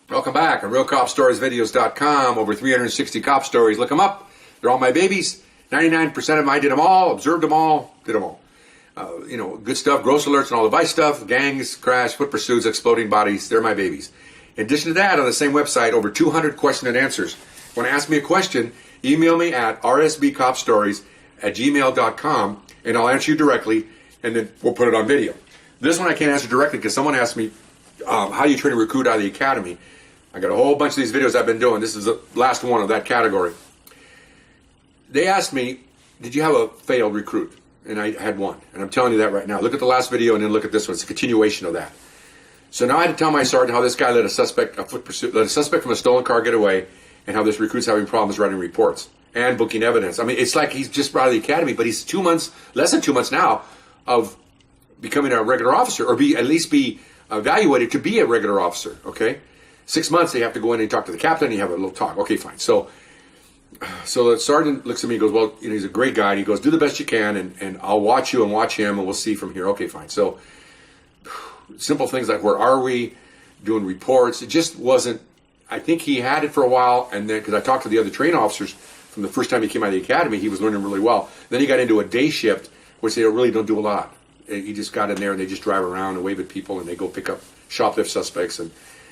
Welcome back on RealCopStoriesVideos.com. Over 360 cop stories. Look them up. They're all my babies. 99% of them I did them all, observed them all, did them all. Good stuff, gross alerts and all the vice stuff, gangs, crash, foot pursuits, exploding bodies. They're my babies. In addition to that, on the same website, over 200 question and answers. Want to ask me a question? Email me at rsbcopstories@gmail.com and I'll answer you directly, and then we'll put it on video. This one I can't answer directly because someone asked me, how do you train a recruit out of the academy? I got a whole bunch of these videos I've been doing. This is the last one of that category. They asked me, did you have a failed recruit? And I had one. And I'm telling you that right now. Look at the last video and then look at this one. It's a continuation of that. So now I had to tell my sergeant how this guy let a suspect from a stolen car get away, and how this recruit's having problems writing reports and booking evidence. I mean, it's like he's just out of the academy, but he's 2 months, less than 2 months now, of becoming a regular officer, or at least be evaluated to be a regular officer, okay? 6 months, they have to go in and talk to the captain, and you have a little talk. Okay, fine. So the sergeant looks at me and goes, well, he's a great guy. And he goes, do the best you can, and I'll watch you and watch him, and we'll see from here. Okay, fine. So simple things like, where are we, doing reports. It just wasn't, I think he had it for a while, and then, because I talked to the other train officers from the first time he came out of the academy, he was learning really well. Then he got into a day shift, which they really don't do a lot. He just got in there, and they just drive around and wave at people, and they go pick up shoplift suspects, and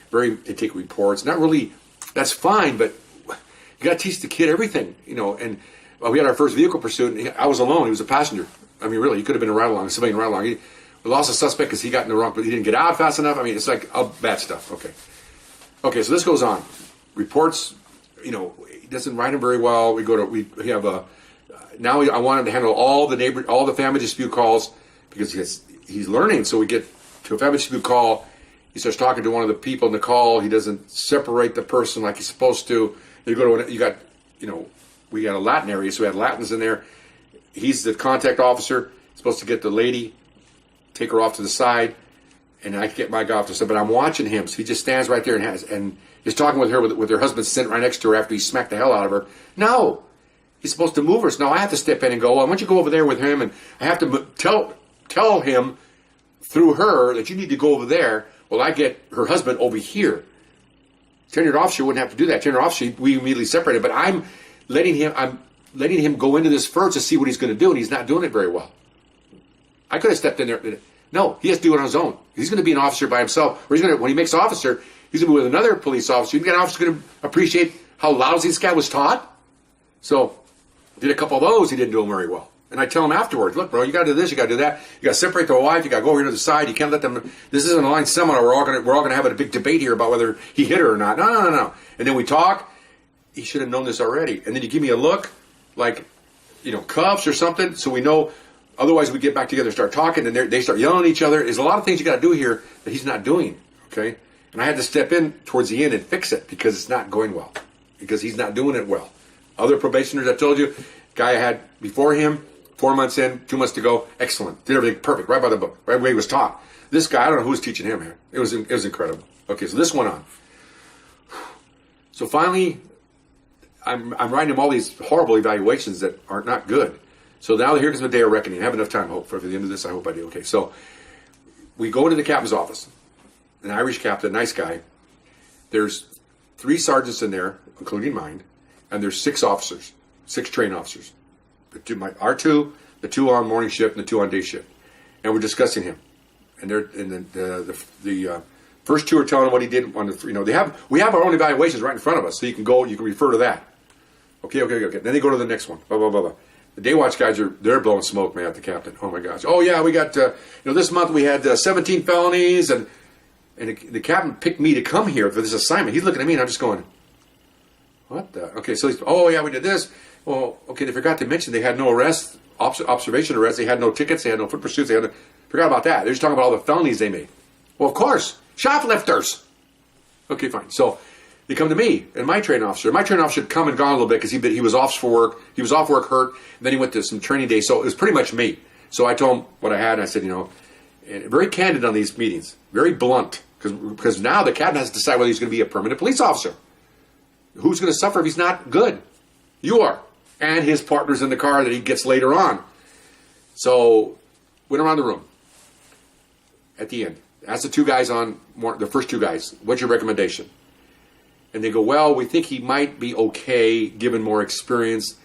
they take reports. Not really, that's fine, but you got to teach the kid everything, and we had our first vehicle pursuit, and I was alone. He was a passenger. I mean, really, he could have been a ride-along, a civilian ride-along. We lost a suspect because he got in the wrong, but he didn't get out fast enough. I mean, it's like bad stuff. Okay, so this goes on. Reports, he doesn't write them very well. We have now I want him to handle all the family dispute calls, because he's learning. So we get to a family dispute call. He starts talking to one of the people in the call. He doesn't separate the person like he's supposed to. We got a Latin area, so we had Latins in there. He's the contact officer, supposed to get the lady, take her off to the side, and I get my guy off to the side. But I'm watching him, so he just stands right there and he's talking with her, with her husband sitting right next to her after he smacked the hell out of her. No, he's supposed to move her. So now I have to step in and go, well, why don't you go over there with him, and I have to tell him through her that you need to go over there. Well, I get her husband over here. Tenured officer wouldn't have to do that. Tenured officer, we immediately separated. But I'm letting him go into this first to see what he's going to do, and he's not doing it very well. I could have stepped in there. No, he has to do it on his own. He's going to be an officer by himself. Or when he makes officer, he's going to be with another police officer. You think an officer's going to appreciate how lousy this guy was taught? So, did a couple of those. He didn't do them very well. And I tell him afterwards, look, bro, you got to do this, you got to do that. You got to separate the wife. You got to go over here to the side. You can't let them. This isn't a line seminar. We're all going to have a big debate here about whether he hit her or not. No. And then we talk. He should have known this already. And then you give me a look, like, cuffs or something, so we know. Otherwise, we get back together and start talking, and they start yelling at each other. There's a lot of things you got to do here that he's not doing. Okay, and I had to step in towards the end and fix it because it's not going well, because he's not doing it well. Other probationers, I told you, guy I had before him. 4 months in, 2 months to go, excellent. Did everything perfect, right by the book, right where he was taught. This guy, I don't know who was teaching him, man. It was incredible. Okay, so this went on. So finally, I'm writing him all these horrible evaluations that are not good. So now here comes the day of reckoning. I have enough time, I hope, for the end of this. I hope I do. Okay, so we go into the captain's office. An Irish captain, nice guy. There's 3 sergeants in there, including mine, and there's 6 officers, 6 train officers. Our 2, the 2 on morning shift and the 2 on day shift, and we're discussing him. And the first 2 are telling him what he did on the. We have our own evaluations right in front of us, so you can refer to that. Okay. Then they go to the next one. Blah blah blah blah. The day watch guys they're blowing smoke, man, at the captain. Oh my gosh. Oh yeah, we got this month we had 17 felonies, and the captain picked me to come here for this assignment. He's looking at me, and I'm just going, what the? Okay, so oh yeah, we did this. Well, okay, they forgot to mention they had no arrests, observation arrests. They had no tickets. They had no foot pursuits. Forgot about that. They're just talking about all the felonies they made. Well, of course, shoplifters. Okay, fine. So they come to me and my train officer. My train officer had come and gone a little bit because he was off for work. He was off work hurt. And then he went to some training days. So it was pretty much me. So I told him what I had. And I said, and very candid on these meetings, very blunt, because now the captain has to decide whether he's going to be a permanent police officer. Who's going to suffer if he's not good? You are. And his partner's in the car that he gets later on. So, went around the room. At the end, asked the 2 guys the first 2 guys, what's your recommendation? And they go, well, we think he might be okay given more experience.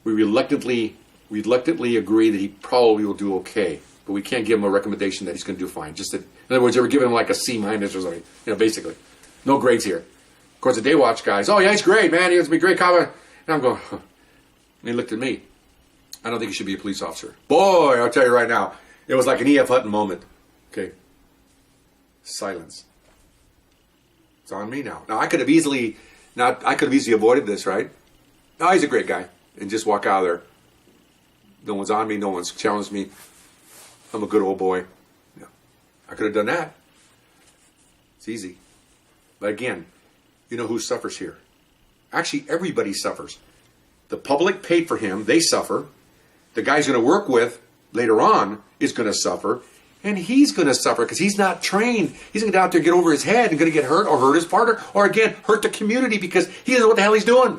We reluctantly agree that he probably will do okay, but we can't give him a recommendation that he's going to do fine. Just that, in other words, they were giving him like a C- or something, basically. No grades here. Of course, the day watch guys, oh yeah, he's great, man. He's going to be a great cop. And I'm going, huh. And he looked at me. I don't think he should be a police officer. Boy, I'll tell you right now, it was like an E.F. Hutton moment. Okay. Silence. It's on me now. Now I could have easily avoided this, right? No, he's a great guy. And just walk out of there. No one's on me, no one's challenged me. I'm a good old boy. Yeah. I could have done that. It's easy. But again, you know who suffers here? Actually, everybody suffers. The public paid for him, they suffer. The guy he's going to work with later on is going to suffer. And he's going to suffer because he's not trained. He's going to get out there and get over his head and going to get hurt or hurt his partner or again, hurt the community because he doesn't know what the hell he's doing.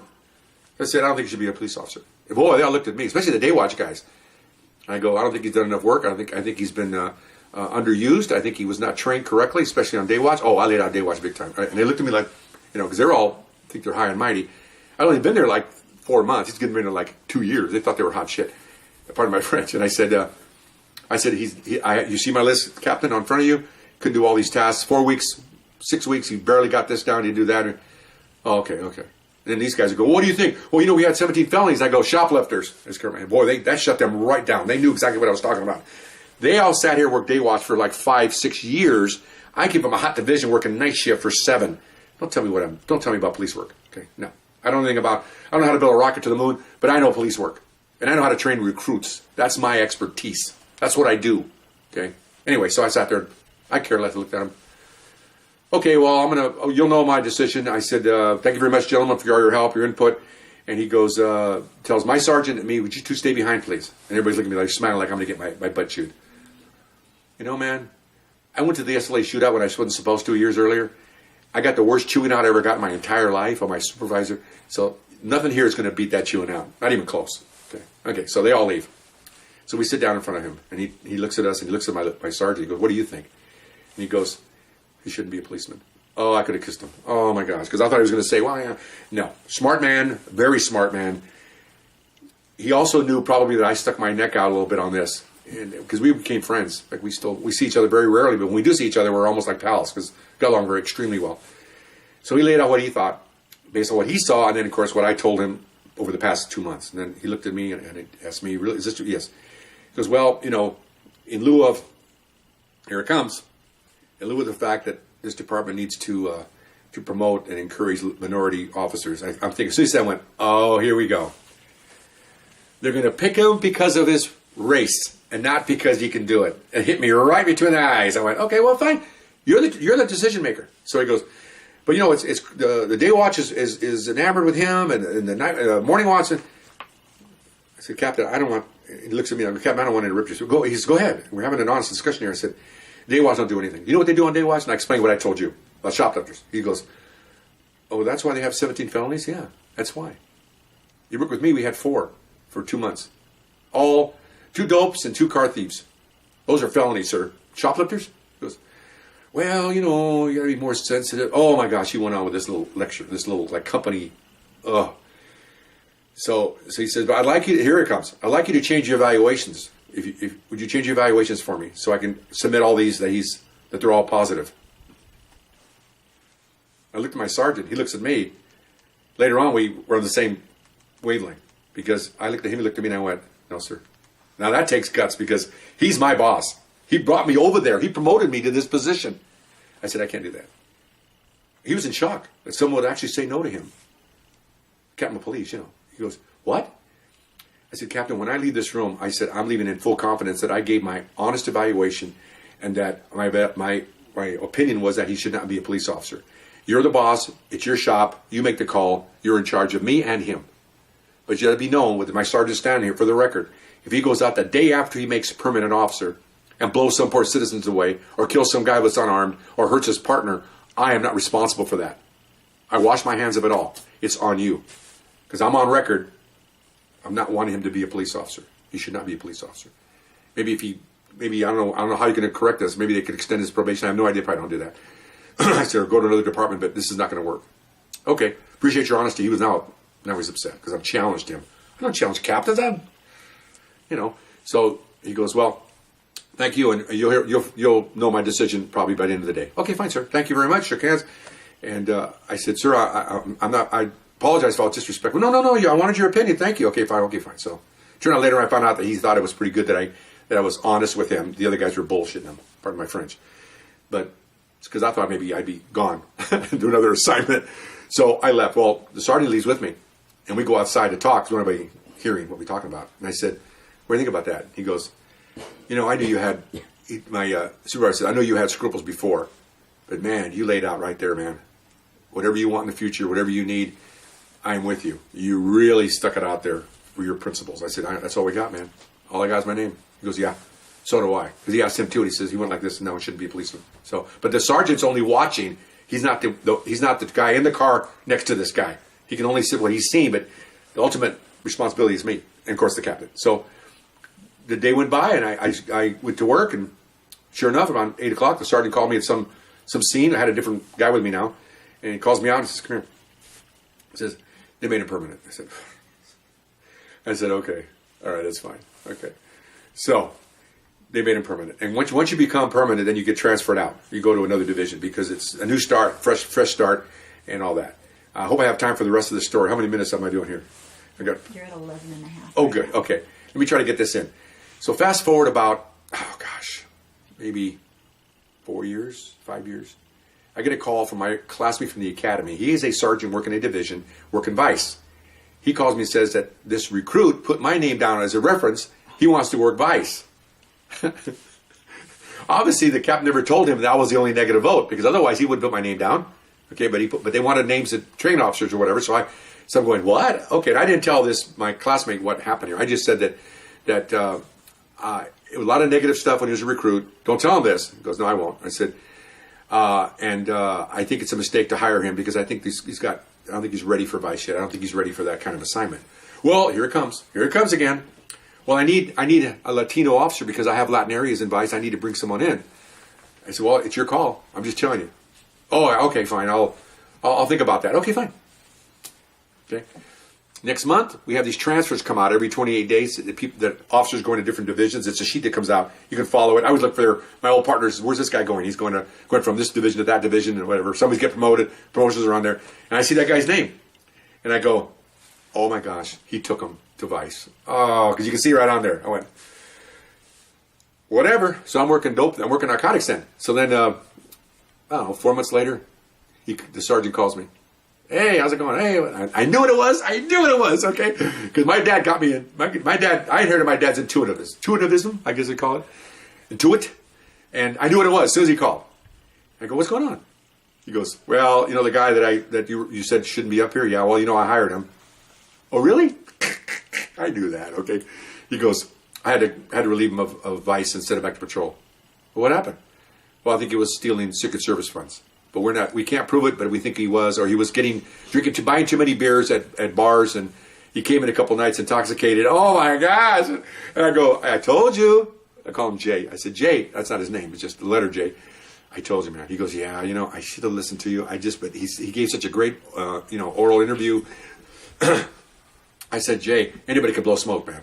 I said, I don't think he should be a police officer. Boy, they all looked at me, especially the day watch guys. I go, I don't think he's done enough work. I think he's been underused. I think he was not trained correctly, especially on day watch. Oh, I laid out day watch big time. Right? And they looked at me like, because they're all think they're high and mighty. I'd only been there like 4 months. He's been there like 2 years. They thought they were hot shit. Pardon my French. And I said, you see my list, Captain, on front of you? Couldn't do all these tasks. 4 weeks, 6 weeks, he barely got this down. He do that. Oh, okay. And then these guys would go, what do you think? Well, we had 17 felonies. I go, shoplifters. Boy, that shut them right down. They knew exactly what I was talking about. They all sat here, worked day watch for like 5-6 years. I give them a hot division working night shift for 7. Don't tell me about police work. Okay, no. I don't know how to build a rocket to the moon, but I know police work. And I know how to train recruits. That's my expertise. That's what I do. Okay. Anyway, so I sat there. I care less. I looked at him. Okay, well, you'll know my decision. I said, thank you very much, gentlemen, for all your help, your input. And he goes, tells my sergeant and me, would you two stay behind, please? And everybody's looking at me like smiling like I'm going to get my butt chewed. Man, I went to the SLA shootout when I wasn't supposed to years earlier. I got the worst chewing out I ever got in my entire life on my supervisor. So nothing here is going to beat that chewing out. Not even close. Okay, so they all leave. So we sit down in front of him, and he looks at us, and he looks at my sergeant. He goes, what do you think? And he goes, he shouldn't be a policeman. Oh, I could have kissed him. Oh, my gosh, because I thought he was going to say, well, yeah. No, smart man, very smart man. He also knew probably that I stuck my neck out a little bit on this, because we became friends. Like we see each other very rarely, but when we do see each other, we're almost like pals, because we got along very extremely well. So he laid out what he thought, based on what he saw, and then, of course, what I told him over the past 2 months. And then he looked at me and asked me, really, is this true? Yes. He goes, well, in lieu of, here it comes, in lieu of the fact that this department needs to promote and encourage minority officers, I'm thinking, as soon as I went, oh, here we go. They're going to pick him because of his race and not because he can do it. It hit me right between the eyes. I went, okay, well, fine. You're the decision maker. So he goes, but it's the day watch is enamored with him, and the night morning watch. I said, Captain, I don't want. He looks at me like, Captain, I don't want to interrupt you. So he says, go ahead. We're having an honest discussion here. I said, day watch don't do anything. You know what they do on day watch? And I explained what I told you about shoplifters. He goes, oh, that's why they have 17 felonies? Yeah, that's why. You work with me, we had 4 for 2 months. All 2 dopes and 2 car thieves. Those are felonies, sir. Shoplifters? He goes, well, you gotta be more sensitive. Oh my gosh, he went on with this little lecture, this little company. So he says, but I'd like you to, here it comes. I'd like you to change your evaluations. Would you change your evaluations for me so I can submit all these that they're all positive? I looked at my sergeant. He looks at me. Later on, we were on the same wavelength because I looked at him, he looked at me, and I went, no, sir. Now that takes guts because he's my boss. He brought me over there. He promoted me to this position. I said, I can't do that. He was in shock that someone would actually say no to him. Captain of police, He goes, what? I said, Captain, when I leave this room, I said, I'm leaving in full confidence that I gave my honest evaluation and that my opinion was that he should not be a police officer. You're the boss. It's your shop. You make the call. You're in charge of me and him. But you got to be known, with my sergeant standing here for the record, if he goes out the day after he makes permanent officer and blows some poor citizens away or kills some guy that's unarmed or hurts his partner, I am not responsible for that. I wash my hands of it all. It's on you. Because I'm on record, I'm not wanting him to be a police officer. He should not be a police officer. Maybe I don't know how you're going to correct this. Maybe they could extend his probation. I have no idea if I don't do that. I said, or go to another department, but this is not going to work. Okay, appreciate your honesty. He was now he's upset because I've challenged him. I don't challenge captains. So he goes, well, thank you, and you'll know my decision probably by the end of the day. Okay, fine, sir. Thank you very much. Shook hands, and I said, sir, I apologize if I was disrespectful. No. I wanted your opinion. Thank you. Okay, fine. So turned out later I found out that he thought it was pretty good that I was honest with him. The other guys were bullshitting him. Pardon my French, but it's because I thought maybe I'd be gone and do another assignment. So I left. Well, the sergeant leaves with me, and we go outside to talk. So nobody hearing what we're talking about. And I said, what do you think about that? He goes, I knew you had, my supervisor said, I know you had scruples before, but man, you laid out right there, man. Whatever you want in the future, whatever you need, I'm with you. You really stuck it out there for your principles. I said, that's all we got, man. All I got is my name. He goes, yeah, so do I. Because he asked him too, and he says, he went like this, and no, it shouldn't be a policeman. So, but the sergeant's only watching. He's not the guy in the car next to this guy. He can only see what he's seen, but the ultimate responsibility is me, and of course the captain. So the day went by, and I went to work, and sure enough, around 8 o'clock, the sergeant called me at some scene. I had a different guy with me now, and he calls me out and says, come here. He says, they made him permanent. I said, okay, all right, that's fine. Okay. So they made him permanent. And once you become permanent, then you get transferred out. You go to another division because it's a new start, fresh start, and all that. I hope I have time for the rest of the story. How many minutes am I doing here? You're at 11 and a half. Oh, good. Okay. Let me try to get this in. So fast forward about, maybe 4 years, 5 years. I get a call from my classmate from the academy. He is a sergeant working a division, working vice. He calls me and says that this recruit put my name down as a reference. He wants to work vice. Obviously, the captain never told him that was the only negative vote, because otherwise he would put my name down. Okay, but they wanted names of training officers or whatever. So I'm going, what? Okay, and I didn't tell my classmate what happened here. I just said that it was a lot of negative stuff when he was a recruit. Don't tell him this. He goes, no, I won't. I said, I think it's a mistake to hire him because I think I don't think he's ready for vice yet. I don't think he's ready for that kind of assignment. Well, here it comes. Here it comes again. Well, I need a Latino officer because I have Latin areas in vice. I need to bring someone in. I said, well, it's your call. I'm just telling you. Oh, okay, fine. I'll think about that. Okay, fine. Okay. Next month, we have these transfers come out every 28 days. The officers going to different divisions. It's a sheet that comes out. You can follow it. I always look for my old partners. Where's this guy going? He's going from this division to that division and whatever. Somebody's get promoted. Promotions are on there. And I see that guy's name. And I go, oh my gosh, he took him to vice. Oh, because you can see right on there. I went, whatever. So I'm working dope. I'm working narcotics then. So then, I don't know, 4 months later, the sergeant calls me. Hey, how's it going? Hey, I knew what it was. I knew what it was, okay? Because my dad got me in. My dad, I inherited my dad's intuitivism, I guess they call it. Intuit. And I knew what it was as soon as he called. I go, what's going on? He goes, well, the guy that you said shouldn't be up here? Yeah, well, I hired him. Oh, really? I knew that, okay? He goes, I had to relieve him of vice and send him back to patrol. Well, what happened? Well, I think he was stealing Secret Service funds. But we can't prove it, but we think he was, or he was buying too many beers at bars, and he came in a couple nights intoxicated. Oh my gosh. And I go, I told you. I call him Jay. I said, Jay, that's not his name, it's just the letter J. I told you, man. He goes, yeah, I should have listened to you. But he gave such a great, oral interview. I said, Jay, anybody can blow smoke, man.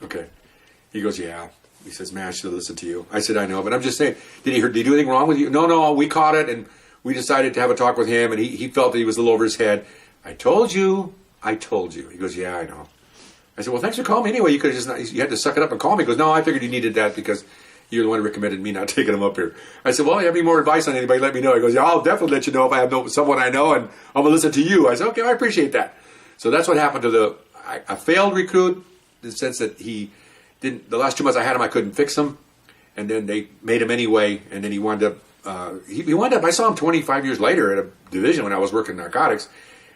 Okay. He goes, yeah. He says, man, I should have listened to you. I said, I know, but I'm just saying, did he do anything wrong with you? No, we caught it, and we decided to have a talk with him, and he felt that he was a little over his head. I told you. He goes, yeah, I know. I said, well, thanks for calling me anyway. You could have you had to suck it up and call me. He goes, no, I figured you needed that because you're the one who recommended me not taking him up here. I said, well, if you have any more advice on anybody, let me know. He goes, yeah, I'll definitely let you know if I have someone I know, and I'm going to listen to you. I said, okay, I appreciate that. So that's what happened to a failed recruit, in the sense that the last 2 months I had him, I couldn't fix him. And then they made him anyway, and then he wound up, I saw him 25 years later at a division when I was working narcotics,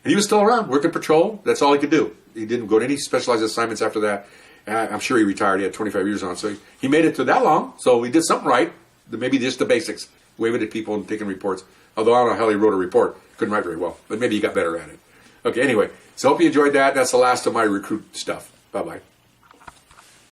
and he was still around, working patrol. That's all he could do. He didn't go to any specialized assignments after that. I'm sure he retired. He had 25 years on, so he made it to that long. So we did something right. Maybe just the basics, waving at people and taking reports. Although I don't know how he wrote a report. Couldn't write very well, but maybe he got better at it. Okay, anyway, so hope you enjoyed that. That's the last of my recruit stuff. Bye-bye.